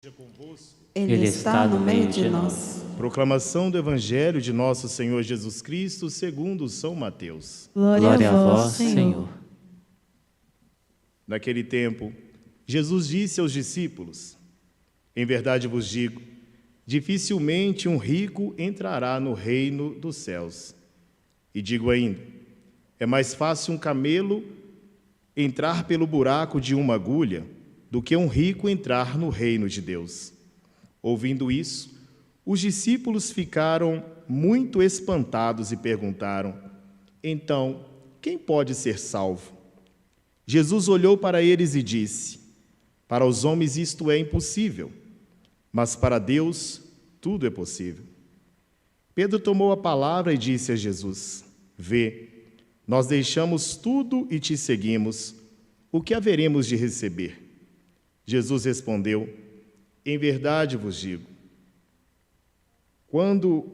Seja convosco. Ele está no meio de nós. Proclamação do Evangelho de nosso Senhor Jesus Cristo segundo São Mateus. Glória a vós, Senhor. Naquele tempo, Jesus disse aos discípulos: em verdade vos digo, dificilmente um rico entrará no reino dos céus. E digo ainda, é mais fácil um camelo entrar pelo buraco de uma agulha do que um rico entrar no reino de Deus. Ouvindo isso, os discípulos ficaram muito espantados e perguntaram: então, quem pode ser salvo? Jesus olhou para eles e disse: para os homens isto é impossível, mas para Deus tudo é possível. Pedro tomou a palavra e disse a Jesus: vê, nós deixamos tudo e te seguimos. O que haveremos de receber? Jesus respondeu: em verdade vos digo, quando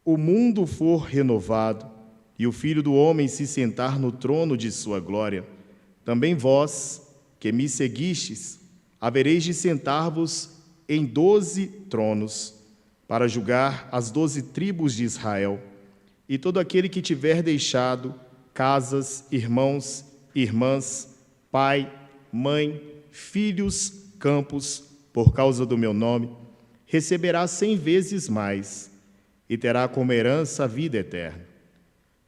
o mundo for renovado e o Filho do Homem se sentar no trono de sua glória, também vós, que me seguistes, havereis de sentar-vos em 12 tronos, para julgar as 12 tribos de Israel. E todo aquele que tiver deixado casas, irmãos, irmãs, pai, mãe, filhos, campos, por causa do meu nome, receberá 100 vezes mais e terá como herança a vida eterna.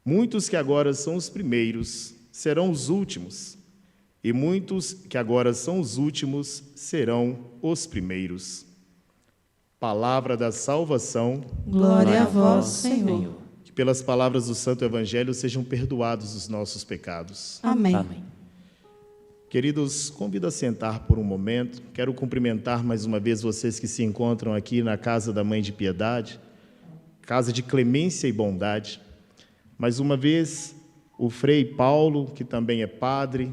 Muitos que agora são os primeiros serão os últimos, e muitos que agora são os últimos serão os primeiros. Palavra da salvação. Glória a vós, Senhor. Que pelas palavras do Santo Evangelho sejam perdoados os nossos pecados. Amém. Amém. Queridos, convido a sentar por um momento. Quero cumprimentar mais uma vez vocês que se encontram aqui na Casa da Mãe de Piedade, casa de clemência e bondade. Mais uma vez, o Frei Paulo, que também é padre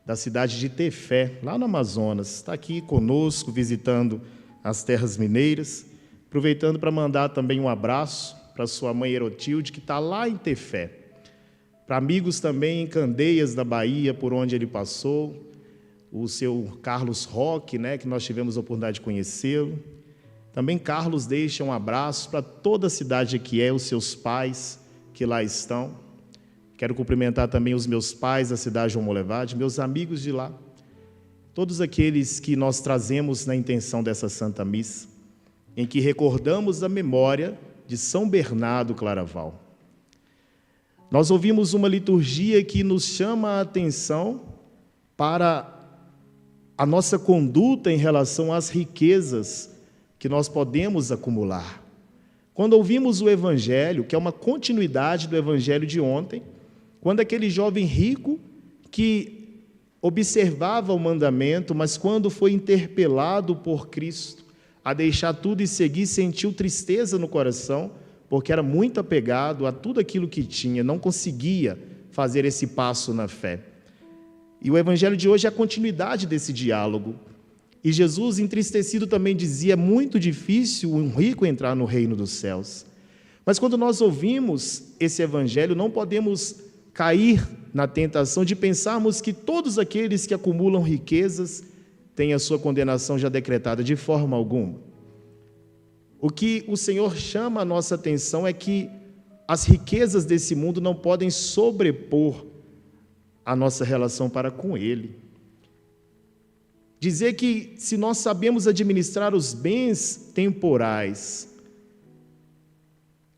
da cidade de Tefé, lá no Amazonas, está aqui conosco, visitando as terras mineiras, aproveitando para mandar também um abraço para sua mãe Herotilde, que está lá em Tefé. Para amigos também em Candeias, da Bahia, por onde ele passou, o seu Carlos Roque, que nós tivemos a oportunidade de conhecê-lo. Também Carlos deixa um abraço para toda a cidade que é, os seus pais que lá estão. Quero cumprimentar também os meus pais da cidade de João Molevade, meus amigos de lá, todos aqueles que nós trazemos na intenção dessa Santa Missa, em que recordamos a memória de São Bernardo Claraval. Nós ouvimos uma liturgia que nos chama a atenção para a nossa conduta em relação às riquezas que nós podemos acumular. Quando ouvimos o Evangelho, que é uma continuidade do Evangelho de ontem, quando aquele jovem rico que observava o mandamento, mas quando foi interpelado por Cristo a deixar tudo e seguir, sentiu tristeza no coração, porque era muito apegado a tudo aquilo que tinha, não conseguia fazer esse passo na fé. E o Evangelho de hoje é a continuidade desse diálogo. E Jesus, entristecido, também dizia: é muito difícil um rico entrar no reino dos céus. Mas quando nós ouvimos esse Evangelho, não podemos cair na tentação de pensarmos que todos aqueles que acumulam riquezas têm a sua condenação já decretada, de forma alguma. O que o Senhor chama a nossa atenção é que as riquezas desse mundo não podem sobrepor a nossa relação para com Ele. Dizer que se nós sabemos administrar os bens temporais,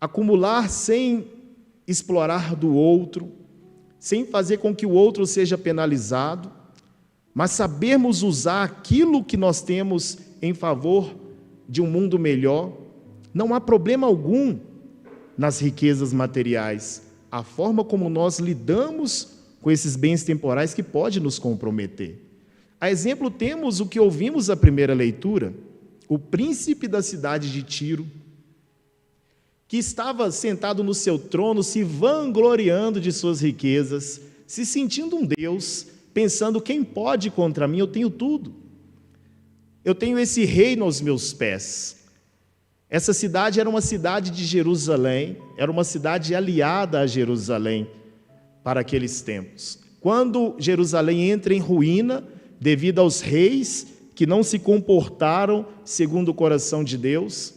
acumular sem explorar do outro, sem fazer com que o outro seja penalizado, mas sabermos usar aquilo que nós temos em favor de um mundo melhor, não há problema algum nas riquezas materiais. A forma como nós lidamos com esses bens temporais que pode nos comprometer. A exemplo, temos o que ouvimos na primeira leitura, o príncipe da cidade de Tiro, que estava sentado no seu trono, se vangloriando de suas riquezas, se sentindo um Deus, pensando: quem pode contra mim? Eu tenho tudo. Eu tenho esse reino aos meus pés. Essa cidade era uma cidade de Jerusalém, era uma cidade aliada a Jerusalém para aqueles tempos. Quando Jerusalém entra em ruína, devido aos reis que não se comportaram segundo o coração de Deus,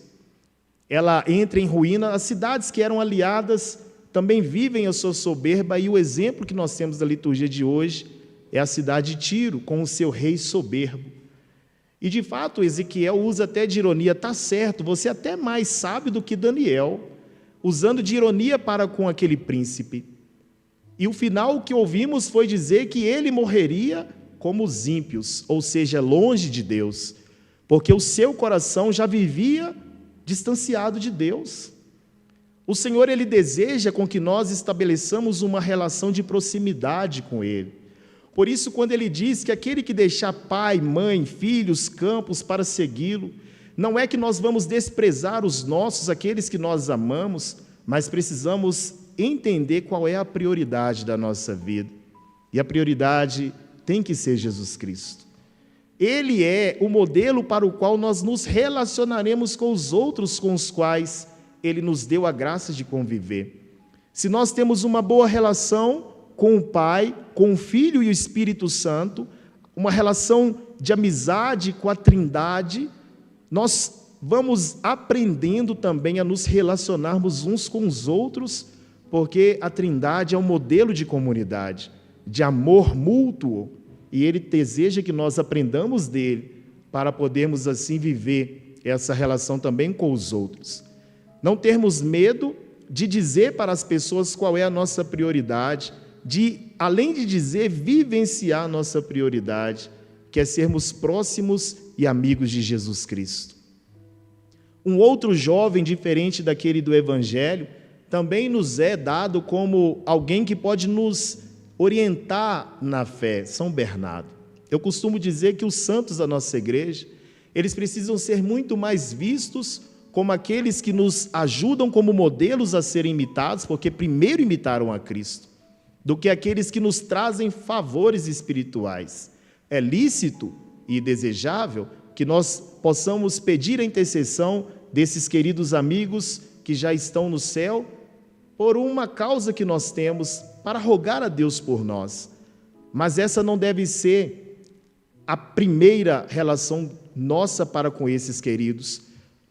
ela entra em ruína. As cidades que eram aliadas também vivem a sua soberba, e o exemplo que nós temos da liturgia de hoje é a cidade de Tiro, com o seu rei soberbo. E de fato Ezequiel usa até de ironia: está certo, você é até mais sábio do que Daniel, usando de ironia para com aquele príncipe. E o final que ouvimos foi dizer que ele morreria como os ímpios, ou seja, longe de Deus, porque o seu coração já vivia distanciado de Deus. O Senhor, Ele deseja com que nós estabeleçamos uma relação de proximidade com Ele. Por isso, quando Ele diz que aquele que deixar pai, mãe, filhos, campos para segui-lo, não é que nós vamos desprezar os nossos, aqueles que nós amamos, mas precisamos entender qual é a prioridade da nossa vida. E a prioridade tem que ser Jesus Cristo. Ele é o modelo para o qual nós nos relacionaremos com os outros com os quais Ele nos deu a graça de conviver. Se nós temos uma boa relação com o Pai, com o Filho e o Espírito Santo, uma relação de amizade com a Trindade, nós vamos aprendendo também a nos relacionarmos uns com os outros, porque a Trindade é um modelo de comunidade, de amor mútuo, e Ele deseja que nós aprendamos dele, para podermos assim viver essa relação também com os outros. Não termos medo de dizer para as pessoas qual é a nossa prioridade, de, além de dizer, vivenciar a nossa prioridade, que é sermos próximos e amigos de Jesus Cristo. Um outro jovem, diferente daquele do Evangelho, também nos é dado como alguém que pode nos orientar na fé, São Bernardo. Eu costumo dizer que os santos da nossa igreja, eles precisam ser muito mais vistos como aqueles que nos ajudam como modelos a serem imitados, porque primeiro imitaram a Cristo, do que aqueles que nos trazem favores espirituais. É lícito e desejável que nós possamos pedir a intercessão desses queridos amigos que já estão no céu, por uma causa que nós temos, para rogar a Deus por nós. Mas essa não deve ser a primeira relação nossa para com esses queridos,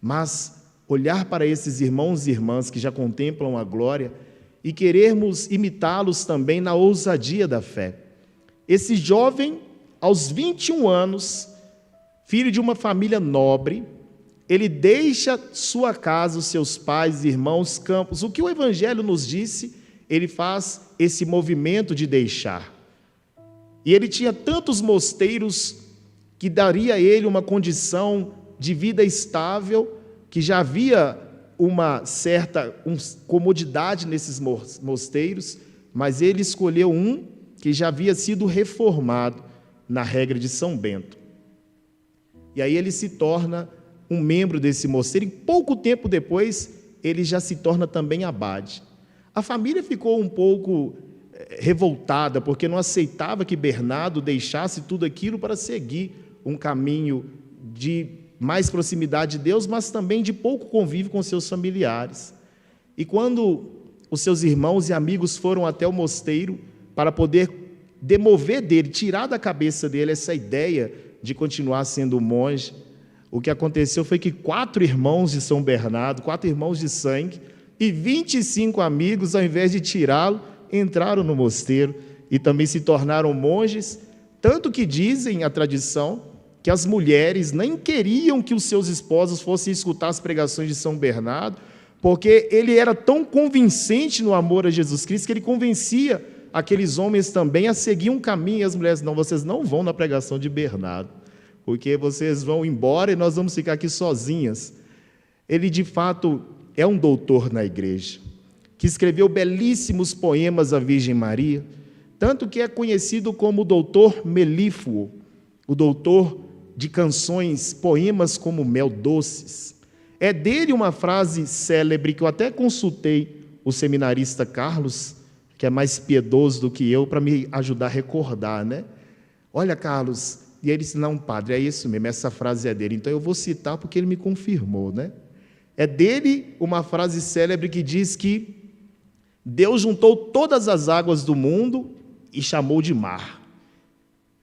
mas olhar para esses irmãos e irmãs que já contemplam a glória e querermos imitá-los também na ousadia da fé. Esse jovem, aos 21 anos, filho de uma família nobre, ele deixa sua casa, os seus pais, irmãos, campos. O que o Evangelho nos disse, ele faz esse movimento de deixar. E ele tinha tantos mosteiros que daria a ele uma condição de vida estável, que já havia uma certa comodidade nesses mosteiros, mas ele escolheu um que já havia sido reformado na regra de São Bento. E aí ele se torna um membro desse mosteiro, e pouco tempo depois ele já se torna também abade. A família ficou um pouco revoltada, porque não aceitava que Bernardo deixasse tudo aquilo para seguir um caminho de mais proximidade de Deus, mas também de pouco convívio com seus familiares. E quando os seus irmãos e amigos foram até o mosteiro para poder demover dele, tirar da cabeça dele essa ideia de continuar sendo monge, o que aconteceu foi que 4 irmãos de São Bernardo, 4 irmãos de sangue, e 25 amigos, ao invés de tirá-lo, entraram no mosteiro e também se tornaram monges, tanto que dizem a tradição que as mulheres nem queriam que os seus esposos fossem escutar as pregações de São Bernardo, porque ele era tão convincente no amor a Jesus Cristo que ele convencia aqueles homens também a seguir um caminho, e as mulheres: não, vocês não vão na pregação de Bernardo, porque vocês vão embora e nós vamos ficar aqui sozinhas. Ele, de fato, é um doutor na igreja, que escreveu belíssimos poemas à Virgem Maria, tanto que é conhecido como o doutor melífluo, o doutor de canções, poemas como Mel Doces. É dele uma frase célebre que eu até consultei o seminarista Carlos, que é mais piedoso do que eu, para me ajudar a recordar, né? Olha, Carlos, e ele disse: não, padre, é isso mesmo, essa frase é dele. Então eu vou citar porque ele me confirmou, né? É dele uma frase célebre que diz que Deus juntou todas as águas do mundo e chamou de mar.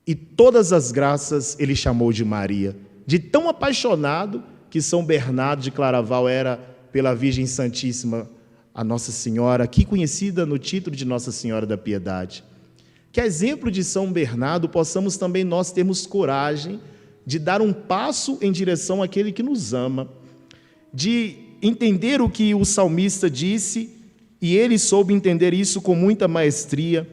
e todas as graças ele chamou de Maria. De tão apaixonado que São Bernardo de Claraval era pela Virgem Santíssima, a Nossa Senhora, aqui conhecida no título de Nossa Senhora da Piedade. Que a exemplo de São Bernardo, possamos também nós termos coragem de dar um passo em direção àquele que nos ama, de entender o que o salmista disse, e ele soube entender isso com muita maestria,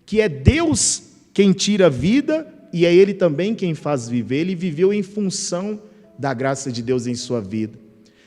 que é Deus quem tira a vida e é Ele também quem faz viver. Ele viveu em função da graça de Deus em sua vida.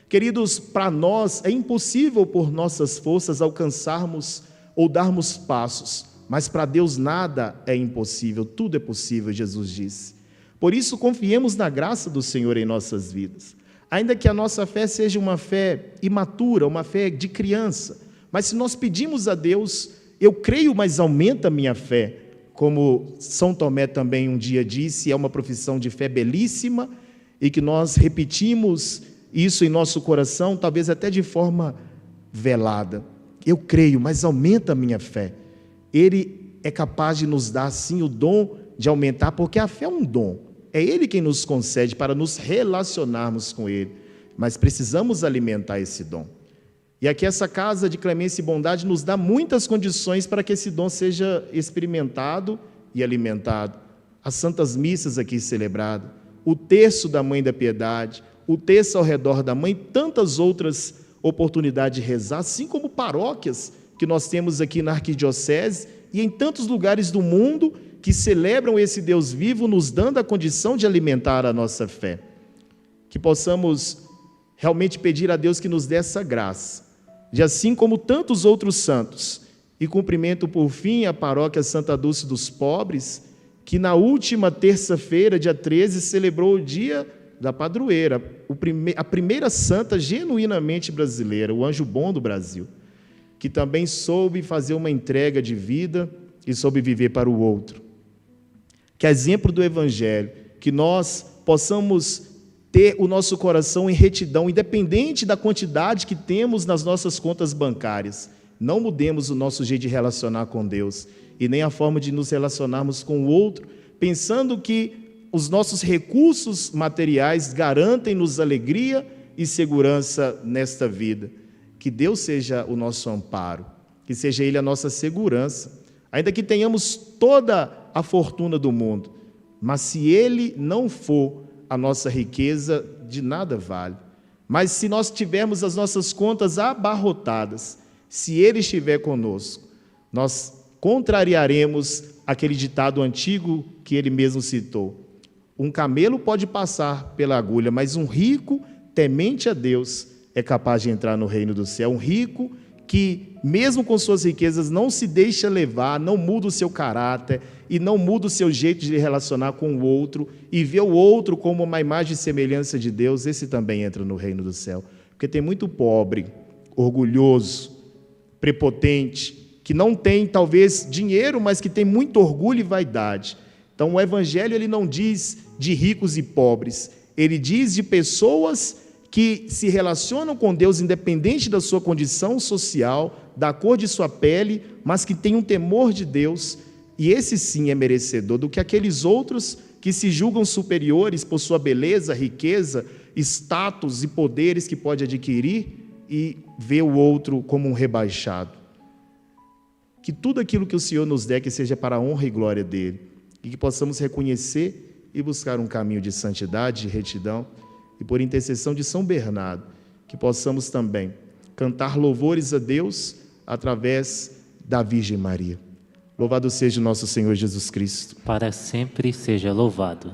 Queridos, para nós é impossível por nossas forças alcançarmos ou darmos passos, mas para Deus nada é impossível, tudo é possível, Jesus disse. Por isso, confiemos na graça do Senhor em nossas vidas. Ainda que a nossa fé seja uma fé imatura, uma fé de criança, mas se nós pedimos a Deus, eu creio, mas aumenta a minha fé, como São Tomé também um dia disse, é uma profissão de fé belíssima, e que nós repetimos isso em nosso coração, talvez até de forma velada. Eu creio, mas aumenta a minha fé. Ele é capaz de nos dar, sim, o dom de aumentar, porque a fé é um dom. É Ele quem nos concede para nos relacionarmos com Ele. Mas precisamos alimentar esse dom. E aqui essa casa de clemência e bondade nos dá muitas condições para que esse dom seja experimentado e alimentado. As santas missas aqui celebradas, o terço da Mãe da Piedade, o terço ao redor da Mãe, tantas outras oportunidades de rezar, assim como paróquias que nós temos aqui na Arquidiocese e em tantos lugares do mundo que celebram esse Deus vivo, nos dando a condição de alimentar a nossa fé. Que possamos realmente pedir a Deus que nos dê essa graça, de assim como tantos outros santos. E cumprimento por fim a paróquia Santa Dulce dos Pobres, que na última terça-feira, dia 13, celebrou o dia da padroeira, a primeira santa genuinamente brasileira, o anjo bom do Brasil, que também soube fazer uma entrega de vida e soube viver para o outro. Que, a exemplo do Evangelho, que nós possamos ter o nosso coração em retidão, independente da quantidade que temos nas nossas contas bancárias. Não mudemos o nosso jeito de relacionar com Deus e nem a forma de nos relacionarmos com o outro, pensando que os nossos recursos materiais garantem-nos alegria e segurança nesta vida. Que Deus seja o nosso amparo, que seja Ele a nossa segurança, ainda que tenhamos toda a fortuna do mundo, mas se Ele não for a nossa riqueza, de nada vale. Mas se nós tivermos as nossas contas abarrotadas, se Ele estiver conosco, nós contrariaremos aquele ditado antigo que Ele mesmo citou. Um camelo pode passar pela agulha, mas um rico, temente a Deus, é capaz de entrar no reino do céu. Um rico que, mesmo com suas riquezas, não se deixa levar, não muda o seu caráter e não muda o seu jeito de relacionar com o outro e vê o outro como uma imagem e semelhança de Deus, esse também entra no reino do céu. Porque tem muito pobre, orgulhoso, prepotente, que não tem talvez dinheiro, mas que tem muito orgulho e vaidade. Então o Evangelho ele não diz de ricos e pobres, ele diz de pessoas que se relacionam com Deus independente da sua condição social, da cor de sua pele, mas que tem um temor de Deus, e esse sim é merecedor do que aqueles outros que se julgam superiores por sua beleza, riqueza, status e poderes que pode adquirir e vê o outro como um rebaixado. Que tudo aquilo que o Senhor nos der que seja para a honra e glória dele, e que possamos reconhecer e buscar um caminho de santidade, de retidão, e por intercessão de São Bernardo, que possamos também cantar louvores a Deus através da Virgem Maria. Louvado seja o nosso Senhor Jesus Cristo. Para sempre seja louvado.